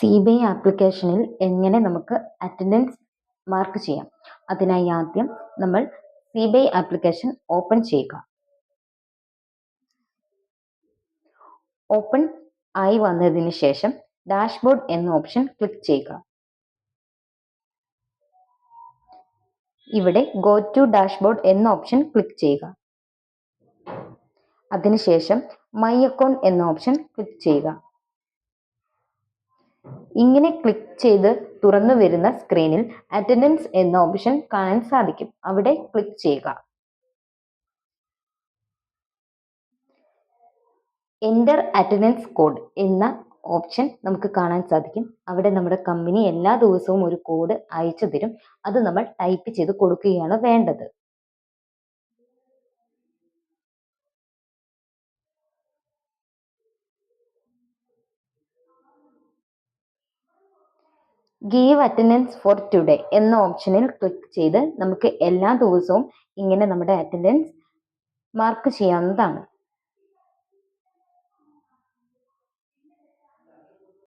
CBI ആപ്ലിക്കേഷനിൽ എങ്ങനെ നമുക്ക് അറ്റൻഡൻസ് മാർക്ക് ചെയ്യാം? അതിനായി ആദ്യം നമ്മൾ CBI ആപ്ലിക്കേഷൻ ഓപ്പൺ ചെയ്യുക. ഓപ്പൺ ആയി വന്നതിന് ശേഷം ഡാഷ്ബോർഡ് എന്ന ഓപ്ഷൻ ക്ലിക്ക് ചെയ്യുക. ഇവിടെ ഗോ ടു ഡാഷ്ബോർഡ് എന്ന ഓപ്ഷൻ ക്ലിക്ക് ചെയ്യുക. അതിനുശേഷം മൈ അക്കൗണ്ട് എന്ന ഓപ്ഷൻ ക്ലിക്ക് ചെയ്യുക. ഇങ്ങനെ ക്ലിക്ക് ചെയ്ത് തുറന്നു വരുന്ന സ്ക്രീനിൽ അറ്റൻഡൻസ് എന്ന ഓപ്ഷൻ കാണാൻ സാധിക്കും. അവിടെ ക്ലിക്ക് ചെയ്യുക. എൻ്റർ അറ്റൻഡൻസ് കോഡ് എന്ന ഓപ്ഷൻ നമുക്ക് കാണാൻ സാധിക്കും. അവിടെ നമ്മുടെ കമ്പനി എല്ലാ ദിവസവും ഒരു കോഡ് അയച്ചു തരും. അത് നമ്മൾ ടൈപ്പ് ചെയ്ത് കൊടുക്കുകയാണ് വേണ്ടത്. ഗീവ് അറ്റൻഡൻസ് ഫോർ ടുഡേ എന്ന ഓപ്ഷനിൽ ക്ലിക്ക് ചെയ്ത് നമുക്ക് എല്ലാ ദിവസവും ഇങ്ങനെ നമ്മുടെ അറ്റൻഡൻസ് മാർക്ക് ചെയ്യാവുന്നതാണ്.